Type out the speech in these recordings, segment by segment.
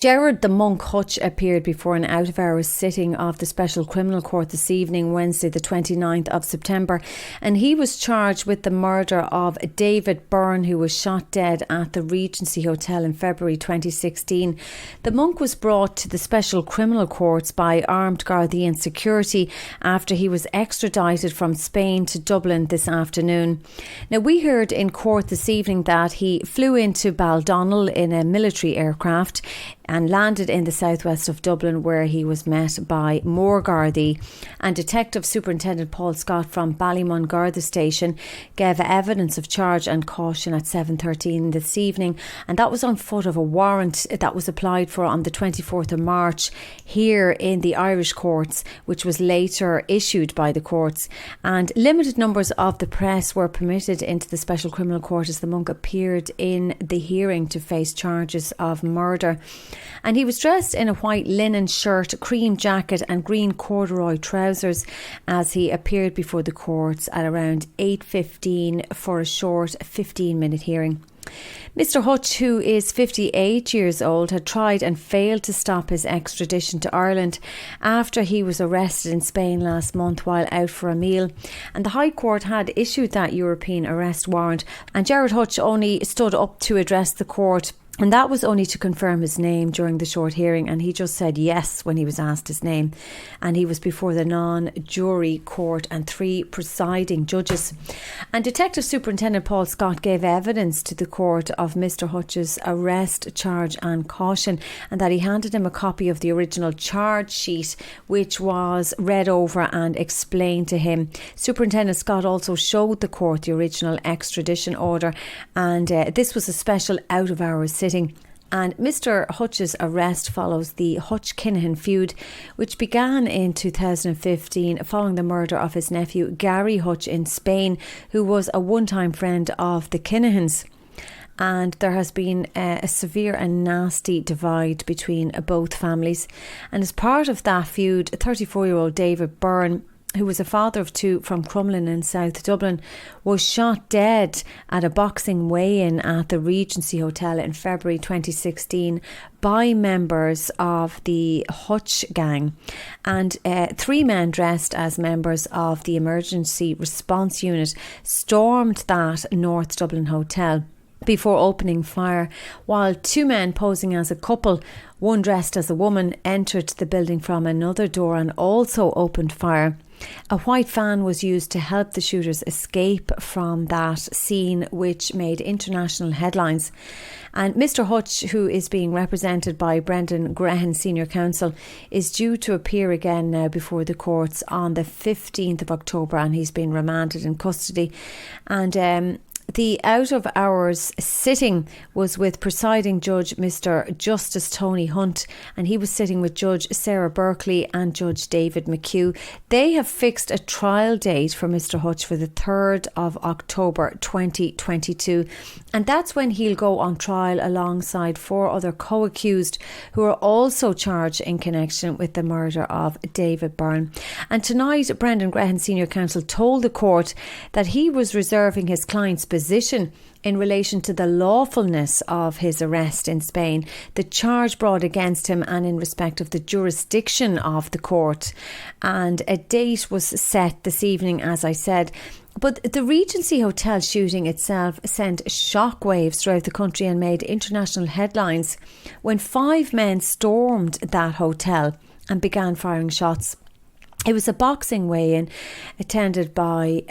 Gerard The Monk Hutch appeared before an out-of-hours sitting of the Special Criminal Court this evening, Wednesday the 29th of September, and he was charged with the murder of David Byrne, who was shot dead at the Regency Hotel in February 2016. The Monk was brought to the Special Criminal Courts by armed Gardaí and security after he was extradited from Spain to Dublin this afternoon. Now, we heard in court this evening that he flew into Baldonnel in a military aircraft and landed in the southwest of Dublin, where he was met by more Gardaí. And Detective Superintendent Paul Scott from Ballymun Garda Station gave evidence of charge and caution at 7:13 this evening, and that was on foot of a warrant that was applied for on the 24th of March here in the Irish courts, which was later issued by the courts. And limited numbers of the press were permitted into the Special Criminal Court as the Monk appeared in the hearing to face charges of murder. And he was dressed in a white linen shirt, cream jacket and green corduroy trousers as he appeared before the courts at around 8:15 for a short 15-minute hearing. Mr Hutch, who is 58 years old, had tried and failed to stop his extradition to Ireland after he was arrested in Spain last month while out for a meal. And the High Court had issued that European arrest warrant, and Gerard Hutch only stood up to address the court. And that was only to confirm his name during the short hearing, and he just said yes when he was asked his name. And he was before the non-jury court and 3 presiding judges. And Detective Superintendent Paul Scott gave evidence to the court of Mr Hutch's arrest, charge and caution, and that he handed him a copy of the original charge sheet, which was read over and explained to him. Superintendent Scott also showed the court the original extradition order, and this was a special out-of-hours sitting. And Mr Hutch's arrest follows the Hutch-Kinahan feud, which began in 2015 following the murder of his nephew Gary Hutch in Spain, who was a one-time friend of the Kinahans. And there has been a severe and nasty divide between both families. And as part of that feud, 34-year-old David Byrne, who was a father of 2 from Crumlin in South Dublin, was shot dead at a boxing weigh-in at the Regency Hotel in February 2016 by members of the Hutch gang. And 3 men dressed as members of the emergency response unit stormed that North Dublin hotel before opening fire, while 2 men posing as a couple, one dressed as a woman, entered the building from another door and also opened fire. A white van was used to help the shooters escape from that scene, which made international headlines. And Mr Hutch, who is being represented by Brendan Grehan Senior Counsel, is due to appear again now before the courts on the 15th of October, and he's been remanded in custody. And the out-of-hours sitting was with presiding judge Mr Justice Tony Hunt, and he was sitting with Judge Sarah Berkeley and Judge David McHugh. They have fixed a trial date for Mr Hutch for the 3rd of October 2022, and that's when he'll go on trial alongside 4 other co-accused who are also charged in connection with the murder of David Byrne. And tonight, Brendan Grehan Senior Counsel told the court that he was reserving his client's position in relation to the lawfulness of his arrest in Spain, the charge brought against him, and in respect of the jurisdiction of the court. And a date was set this evening, as I said. But the Regency Hotel shooting itself sent shockwaves throughout the country and made international headlines when 5 men stormed that hotel and began firing shots. It was a boxing weigh-in attended by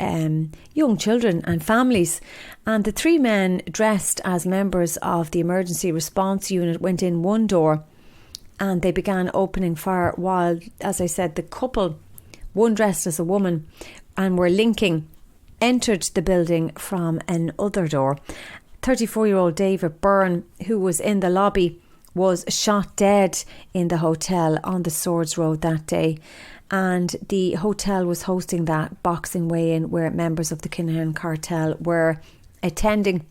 young children and families, and the 3 men dressed as members of the emergency response unit went in one door and they began opening fire while, as I said, the couple, one dressed as a woman and were linking, entered the building from another door. 34-year-old David Byrne, who was in the lobby, was shot dead in the hotel on the Swords Road that day. And the hotel was hosting that boxing weigh-in where members of the Kinahan cartel were attending.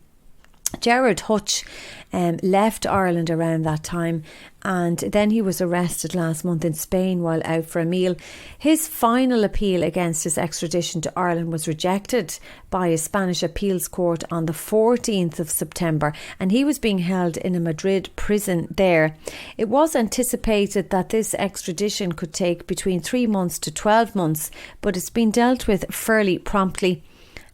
Gerard Hutch left Ireland around that time, and then he was arrested last month in Spain while out for a meal. His final appeal against his extradition to Ireland was rejected by a Spanish appeals court on the 14th of September, and he was being held in a Madrid prison there. It was anticipated that this extradition could take between 3 months to 12 months, but it's been dealt with fairly promptly.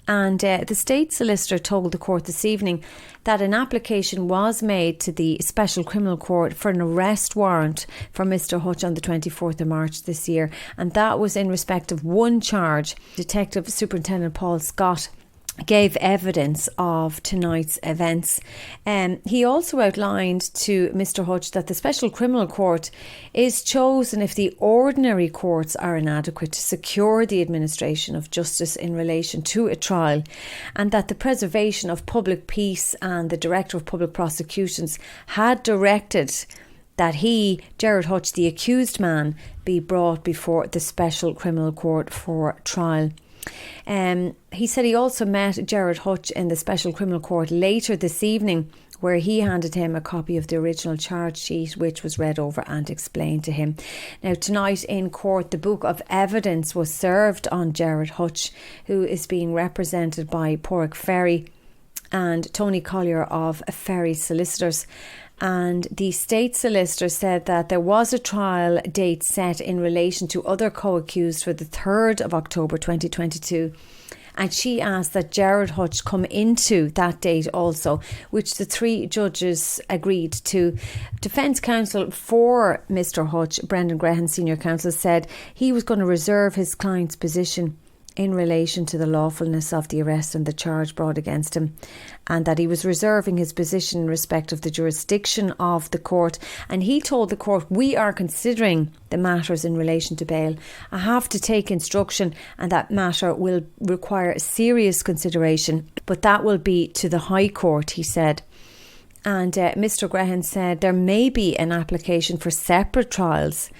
And the state solicitor told the court this evening that an application was made to the Special Criminal Court for an arrest warrant for Mr. Hutch on the 24th of March this year. And that was in respect of one charge. Detective Superintendent Paul Scott gave evidence of tonight's events. He also outlined to Mr. Hutch that the Special Criminal Court is chosen if the ordinary courts are inadequate to secure the administration of justice in relation to a trial, and that the preservation of public peace and the Director of Public Prosecutions had directed that he, Gerard Hutch, the accused man, be brought before the Special Criminal Court for trial. He said he also met Gerard Hutch in the Special Criminal Court later this evening, where he handed him a copy of the original charge sheet, which was read over and explained to him. Now, tonight in court, the book of evidence was served on Gerard Hutch, who is being represented by Pádraig Ferry and Tony Collier of Ferry Solicitors. And the state solicitor said that there was a trial date set in relation to other co-accused for the 3rd of October 2022. And she asked that Gerard Hutch come into that date also, which the 3 judges agreed to. Defence counsel for Mr. Hutch, Brendan Grehan, senior counsel, said he was going to reserve his client's position in relation to the lawfulness of the arrest and the charge brought against him, and that he was reserving his position in respect of the jurisdiction of the court. And he told the court, we are considering the matters in relation to bail. I have to take instruction, and that matter will require serious consideration, but that will be to the High Court, he said. And Mr. Grehan said there may be an application for separate trials,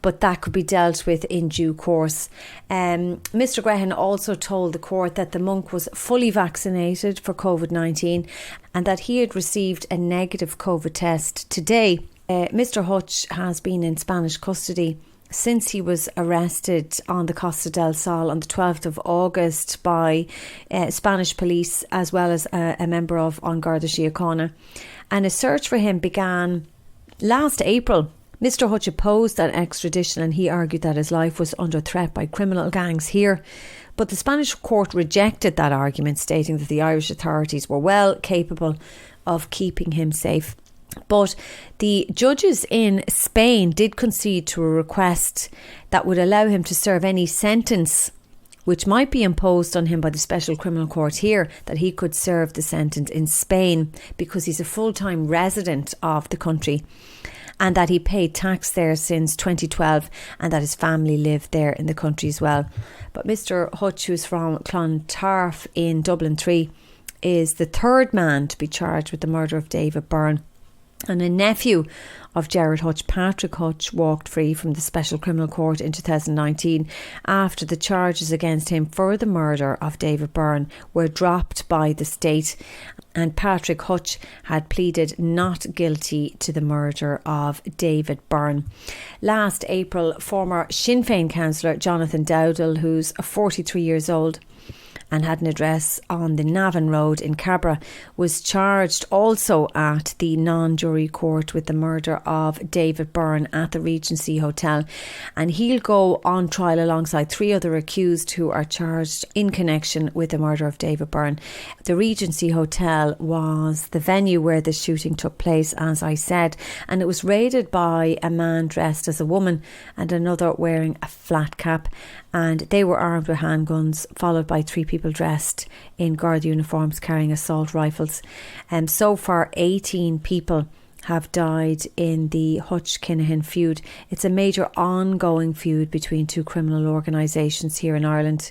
but that could be dealt with in due course. Mr. Grehan also told the court that the monk was fully vaccinated for COVID-19 and that he had received a negative COVID test today. Mr. Hutch has been in Spanish custody since he was arrested on the Costa del Sol on the 12th of August by Spanish police, as well as a member of An Garda Síochána. And a search for him began last April. Mr. Hutch opposed that extradition, and he argued that his life was under threat by criminal gangs here. But the Spanish court rejected that argument, stating that the Irish authorities were well capable of keeping him safe. But the judges in Spain did concede to a request that would allow him to serve any sentence which might be imposed on him by the Special Criminal Court here, that he could serve the sentence in Spain because he's a full-time resident of the country, and that he paid tax there since 2012 and that his family lived there in the country as well. But Mr. Hutch, who's from Clontarf in Dublin 3, is the 3rd man to be charged with the murder of David Byrne. And a nephew of Gerard Hutch, Patrick Hutch, walked free from the Special Criminal Court in 2019 after the charges against him for the murder of David Byrne were dropped by the state. And Patrick Hutch had pleaded not guilty to the murder of David Byrne. Last April, former Sinn Féin councillor Jonathan Dowdall, who's 43 years old and had an address on the Navan Road in Cabra, was charged also at the non-jury court with the murder of David Byrne at the Regency Hotel. And he'll go on trial alongside 3 other accused who are charged in connection with the murder of David Byrne. The Regency Hotel was the venue where the shooting took place, as I said, and it was raided by a man dressed as a woman and another wearing a flat cap. And they were armed with handguns, followed by 3 people dressed in Garda uniforms carrying assault rifles. And so far, 18 people have died in the Hutch-Kinahan feud. It's a major ongoing feud between 2 criminal organisations here in Ireland.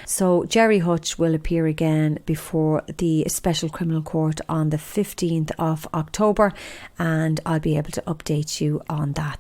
So Gerry Hutch will appear again before the Special Criminal Court on the 15th of October, and I'll be able to update you on that.